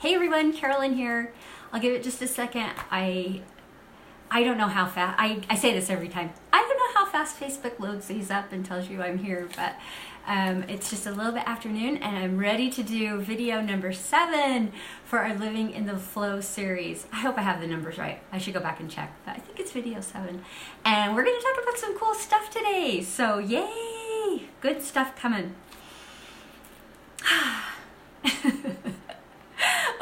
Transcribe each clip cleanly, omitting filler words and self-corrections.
Hey everyone, Carolyn here. I'll give it just a second. I don't know how fast, I say this every time. I don't know how fast Facebook loads these up and tells you I'm here, but it's just a little bit afternoon and I'm ready to do video number 7 for our Living in the Flow series. I hope I have the numbers right. I should go back and check, but I think it's video 7. And we're gonna talk about some cool stuff today. So yay, good stuff coming.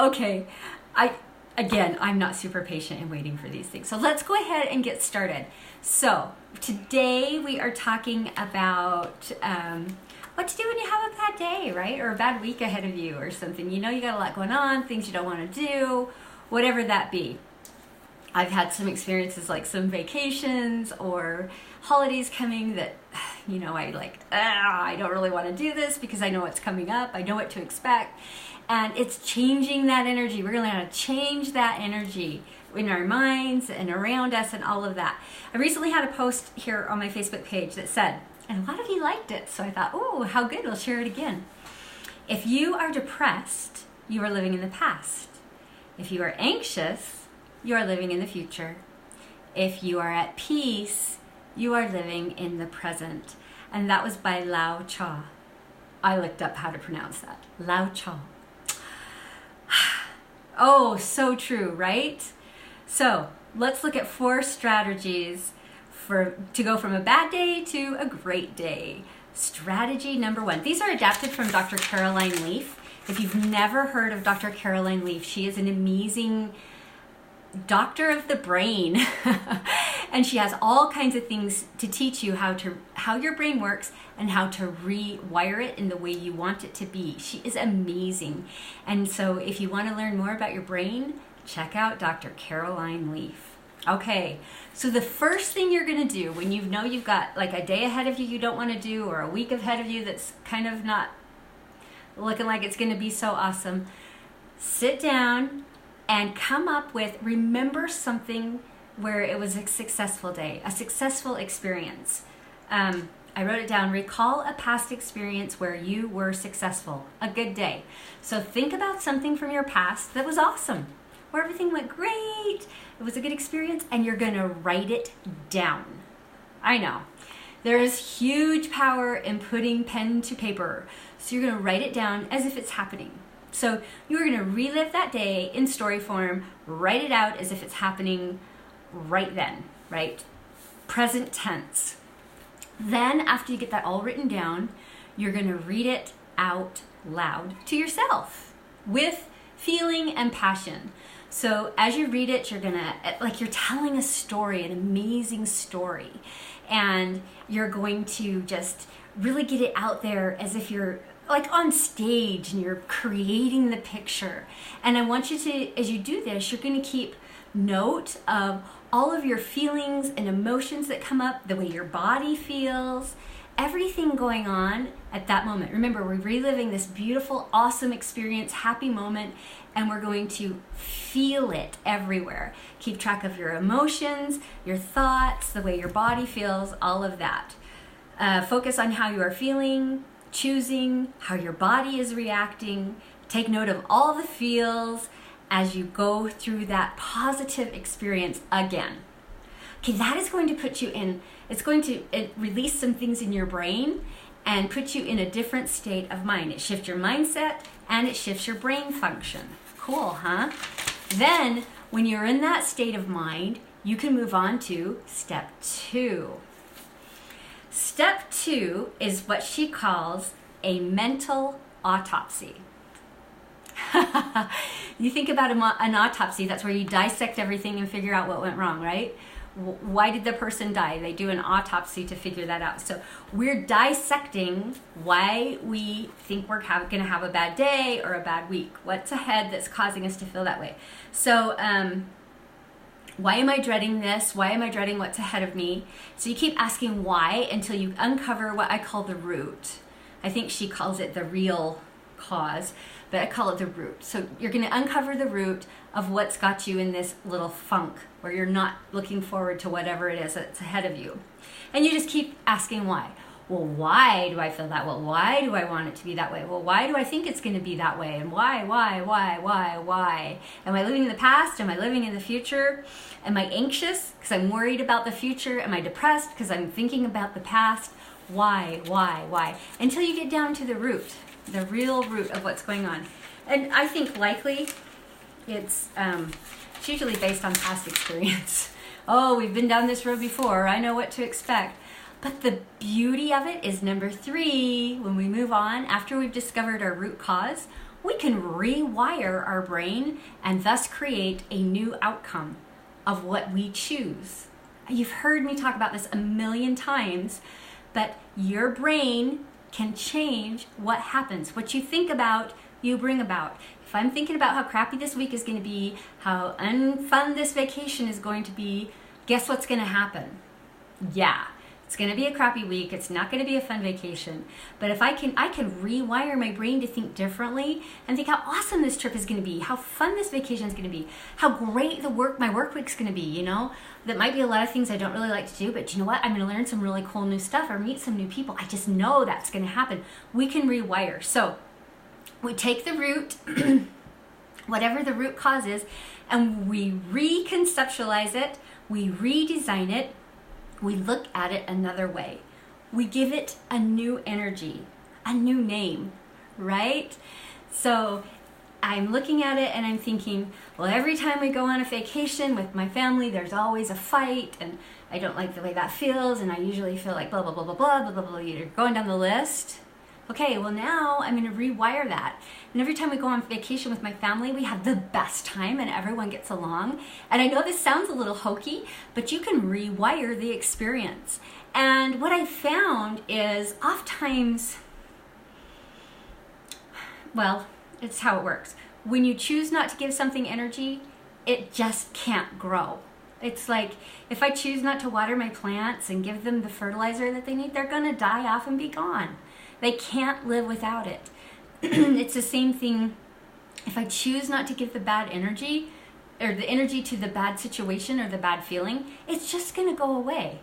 Okay, I'm not super patient in waiting for these things. So let's go ahead and get started. So today we are talking about what to do when you have a bad day, right? Or a bad week ahead of you or something. You know you got a lot going on, things you don't want to do, whatever that be. I've had some experiences like some vacations or holidays coming that, you know, I don't really want to do this because I know what's coming up. I know what to expect. And it's changing that energy. We're going to learn how to change that energy in our minds and around us and all of that. I recently had a post here on my Facebook page that said, and a lot of you liked it, so I thought, oh, how good, we'll share it again. If you are depressed, you are living in the past. If you are anxious, you are living in the future. If you are at peace, you are living in the present. And that was by Lao Cha. I looked up how to pronounce that. Lao Cha. Oh, so true, right? So let's look at 4 strategies to go from a bad day to a great day. Strategy number 1. These are adapted from Dr. Caroline Leaf. If you've never heard of Dr. Caroline Leaf, she is an amazing doctor of the brain. And she has all kinds of things to teach you how your brain works and how to rewire it in the way you want it to be. She is amazing. And so if you want to learn more about your brain, check out Dr. Caroline Leaf. Okay, so the first thing you're going to do when you know you've got like a day ahead of you don't want to do, or a week ahead of you that's kind of not looking like it's going to be so awesome, sit down and come up with, remember something where it was a successful day, a successful experience. I wrote it down. Recall a past experience where you were successful, a good day. So think about something from your past that was awesome, where everything went great, it was a good experience, and you're going to write it down. I know. There is huge power in putting pen to paper. So you're going to write it down as if it's happening. So you're going to relive that day in story form, write it out as if it's happening right then, right? Present tense. Then after you get that all written down, you're going to read it out loud to yourself with feeling and passion. So as you read it, you're telling a story, an amazing story. And you're going to just really get it out there as if you're like on stage and you're creating the picture. And I want you to, as you do this, you're going to keep note of all of your feelings and emotions that come up, the way your body feels, everything going on at that moment. Remember, we're reliving this beautiful, awesome experience, happy moment, and we're going to feel it everywhere. Keep track of your emotions, your thoughts, the way your body feels, all of that. Focus on how you are feeling, choosing how your body is reacting. Take note of all the feels as you go through that positive experience again. Okay, that is going to put you in, it's going to release some things in your brain and put you in a different state of mind. It shifts your mindset and it shifts your brain function. Cool, huh? Then, when you're in that state of mind, you can move on to step 2. Step 2 is what she calls a mental autopsy. You think about an autopsy, that's where you dissect everything and figure out what went wrong, right? Why did the person die? They do an autopsy to figure that out. So we're dissecting why we think we're going to have a bad day or a bad week. What's ahead that's causing us to feel that way? So why am I dreading this? Why am I dreading what's ahead of me? So you keep asking why until you uncover what I call the root. I think she calls it the real cause, but I call it the root. So you're going to uncover the root of what's got you in this little funk where you're not looking forward to whatever it is that's ahead of you. And you just keep asking why. Well, why do I feel that? Well, why do I want it to be that way? Well, why do I think it's going to be that way? And why? Am I living in the past? Am I living in the future? Am I anxious because I'm worried about the future? Am I depressed because I'm thinking about the past? Why? Until you get down to the root, the real root of what's going on. And I think likely it's usually based on past experience. Oh, we've been down this road before. I know what to expect. But the beauty of it is number 3, when we move on, after we've discovered our root cause, we can rewire our brain and thus create a new outcome of what we choose. You've heard me talk about this a million times, but your brain can change what happens. What you think about, you bring about. If I'm thinking about how crappy this week is going to be, how unfun this vacation is going to be, guess what's going to happen? Yeah. It's going to be a crappy week. It's not going to be a fun vacation. But if I can rewire my brain to think differently and think how awesome this trip is going to be, how fun this vacation is going to be, how great my work week's going to be, you know? That might be a lot of things I don't really like to do, but you know what? I'm going to learn some really cool new stuff or meet some new people. I just know that's going to happen. We can rewire. So we take the root, whatever the root cause is, and we reconceptualize it, we redesign it, we look at it another way. We give it a new energy, a new name, right? So I'm looking at it and I'm thinking, well, every time we go on a vacation with my family, there's always a fight and I don't like the way that feels and I usually feel like blah, blah, blah, blah, blah, blah, blah, blah. You're going down the list. Okay, well now I'm going to rewire that. And every time we go on vacation with my family, we have the best time and everyone gets along. And I know this sounds a little hokey, but you can rewire the experience. And what I found is oftentimes, well, it's how it works. When you choose not to give something energy, it just can't grow. It's like if I choose not to water my plants and give them the fertilizer that they need, they're going to die off and be gone. They can't live without it. It's the same thing. If I choose not to give the bad energy or the energy to the bad situation or the bad feeling, it's just going to go away.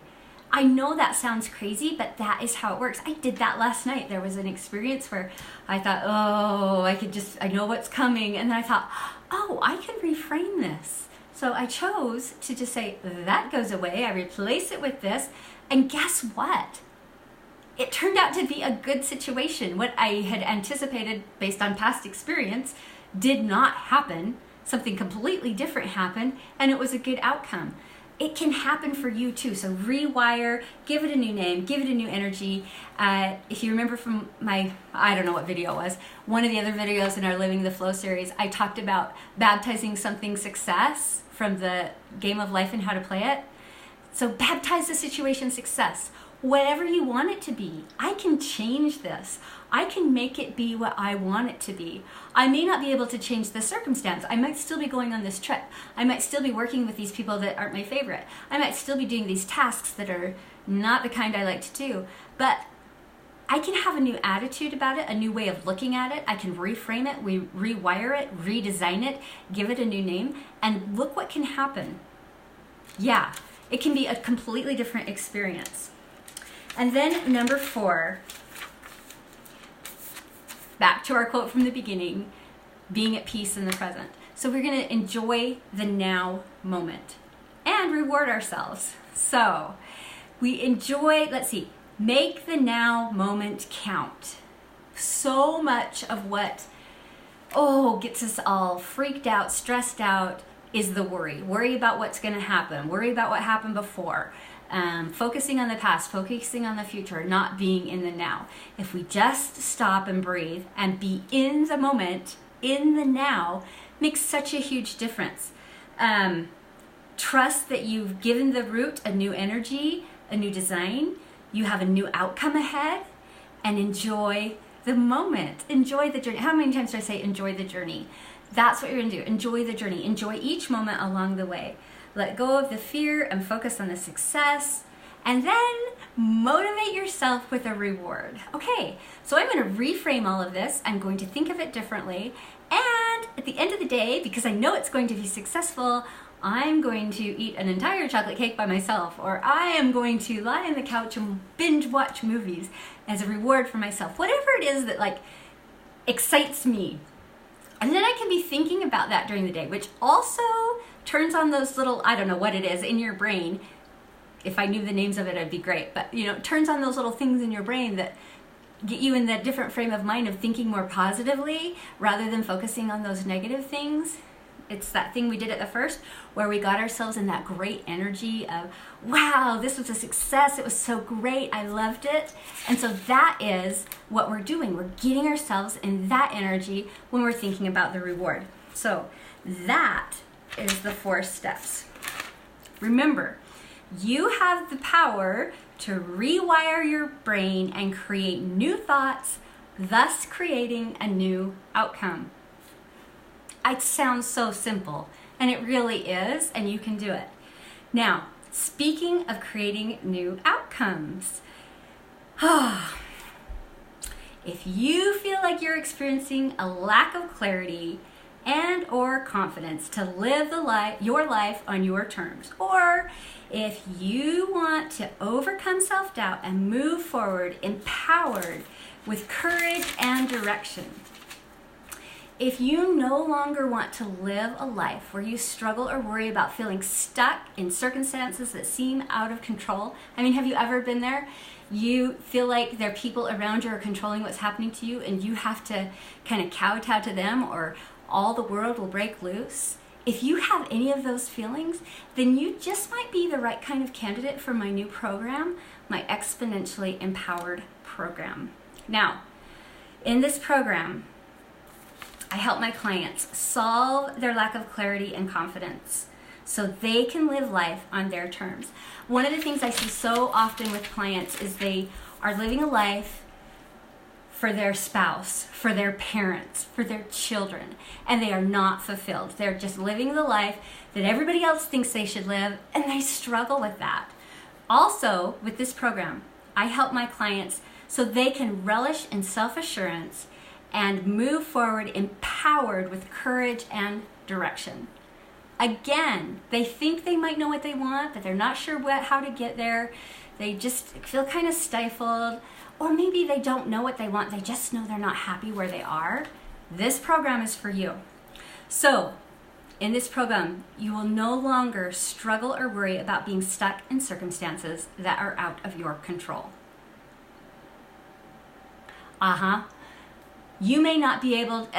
I know that sounds crazy, but that is how it works. I did that last night. There was an experience where I thought, oh, I know what's coming. And then I thought, oh, I can reframe this. So I chose to just say, that goes away. I replace it with this. And guess what? It turned out to be a good situation. What I had anticipated based on past experience did not happen. Something completely different happened, and it was a good outcome. It can happen for you too. So rewire, give it a new name, give it a new energy. If you remember from I don't know what video it was, one of the other videos in our Living the Flow series, I talked about baptizing something success from the Game of Life and how to play it. So baptize the situation success. Whatever you want it to be, I can change this. I can make it be what I want it to be. I may not be able to change the circumstance. I might still be going on this trip. I might still be working with these people that aren't my favorite. I might still be doing these tasks that are not the kind I like to do. But I can have a new attitude about it, a new way of looking at it. I can reframe it, rewire it, redesign it, give it a new name, and look what can happen. Yeah, it can be a completely different experience. And then number 4, back to our quote from the beginning, being at peace in the present. So we're going to enjoy the now moment and reward ourselves. So we enjoy, make the now moment count. So much of what, gets us all freaked out, stressed out is the worry. Worry about what's going to happen. Worry about what happened before. Focusing on the past, focusing on the future, not being in the now. If we just stop and breathe and be in the moment, in the now, makes such a huge difference. Trust that you've given the root a new energy, a new design. You have a new outcome ahead, and enjoy the moment. Enjoy the journey. How many times do I say enjoy the journey? That's what you're going to do. Enjoy the journey. Enjoy each moment along the way. Let go of the fear and focus on the success, and then motivate yourself with a reward. Okay, so I'm going to reframe all of this. I'm going to think of it differently, and at the end of the day, because I know it's going to be successful, I'm going to eat an entire chocolate cake by myself, or I am going to lie on the couch and binge watch movies as a reward for myself. Whatever it is that like excites me. And then I can be thinking about that during the day, which also turns on those little, I don't know what it is, in your brain. If I knew the names of it, it'd be great. But, it turns on those little things in your brain that get you in that different frame of mind of thinking more positively rather than focusing on those negative things. It's that thing we did at the first where we got ourselves in that great energy of, wow, this was a success. It was so great. I loved it. And so that is what we're doing. We're getting ourselves in that energy when we're thinking about the reward. So that is the 4 steps. Remember, you have the power to rewire your brain and create new thoughts, thus creating a new outcome. It sounds so simple, and it really is, and you can do it. Now, speaking of creating new outcomes, if you feel like you're experiencing a lack of clarity and or confidence to live your life on your terms, or if you want to overcome self-doubt and move forward empowered with courage and direction, if you no longer want to live a life where you struggle or worry about feeling stuck in circumstances that seem out of control, I mean, have you ever been there? You feel like there are people around you who are controlling what's happening to you and you have to kind of kowtow to them or all the world will break loose. If you have any of those feelings, then you just might be the right kind of candidate for my new program, my Exponentially Empowered program. Now, in this program, I help my clients solve their lack of clarity and confidence so they can live life on their terms. One of the things I see so often with clients is they are living a life for their spouse, for their parents, for their children, and they are not fulfilled. They're just living the life that everybody else thinks they should live, and they struggle with that. Also, with this program, I help my clients so they can relish in self-assurance and move forward empowered with courage and direction. Again, they think they might know what they want, but they're not sure how to get there. They just feel kind of stifled, or maybe they don't know what they want. They just know they're not happy where they are. This program is for you. So, in this program, you will no longer struggle or worry about being stuck in circumstances that are out of your control. You may not be able,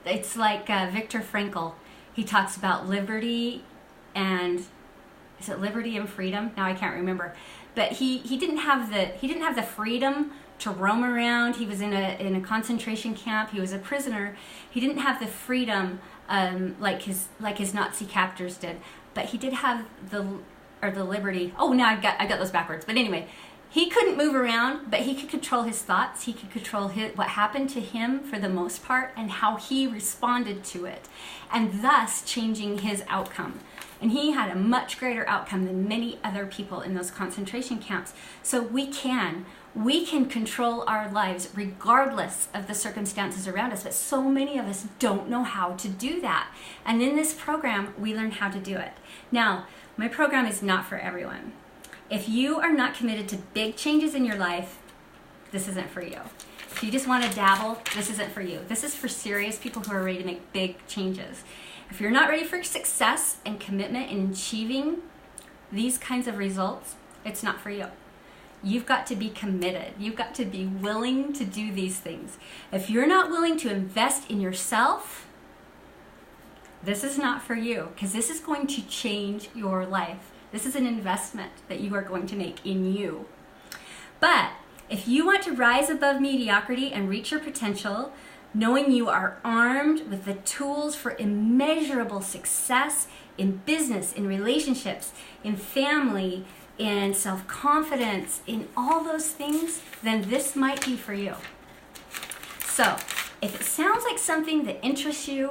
it's like Viktor Frankl. He talks about liberty and, is it liberty and freedom? Now I can't remember. But he didn't have the freedom to roam around. He was in a concentration camp. He was a prisoner. He didn't have the freedom like his Nazi captors did. But he did have the liberty. Oh, now I got those backwards. But anyway, he couldn't move around, but he could control his thoughts. He could control what happened to him for the most part and how he responded to it, and thus changing his outcome. And he had a much greater outcome than many other people in those concentration camps. So we can control our lives regardless of the circumstances around us, but so many of us don't know how to do that. And in this program, we learn how to do it. Now, my program is not for everyone. If you are not committed to big changes in your life, this isn't for you. If you just want to dabble, this isn't for you. This is for serious people who are ready to make big changes. If you're not ready for success and commitment in achieving these kinds of results, it's not for you. You've got to be committed. You've got to be willing to do these things. If you're not willing to invest in yourself, this is not for you, because this is going to change your life. This is an investment that you are going to make in you. But if you want to rise above mediocrity and reach your potential, knowing you are armed with the tools for immeasurable success in business, in relationships, in family, in self-confidence, in all those things, then this might be for you. So, if it sounds like something that interests you,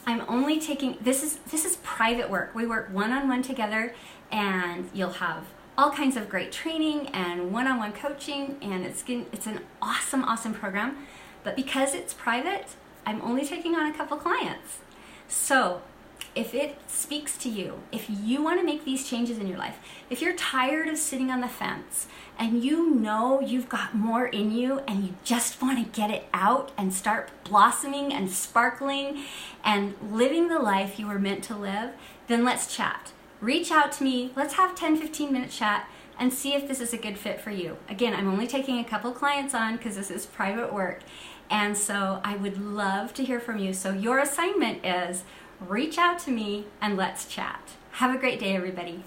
I'm only taking, this is private work. We work one-on-one together, and you'll have all kinds of great training and one-on-one coaching, and it's an awesome program. But because it's private, I'm only taking on a couple clients. So if it speaks to you, if you want to make these changes in your life, if you're tired of sitting on the fence and you know you've got more in you and you just want to get it out and start blossoming and sparkling and living the life you were meant to live, then let's chat. Reach out to me. Let's have 10-15 minute chat and see if this is a good fit for you. Again, I'm only taking a couple clients on because this is private work. And so I would love to hear from you. So your assignment is reach out to me and let's chat. Have a great day, everybody.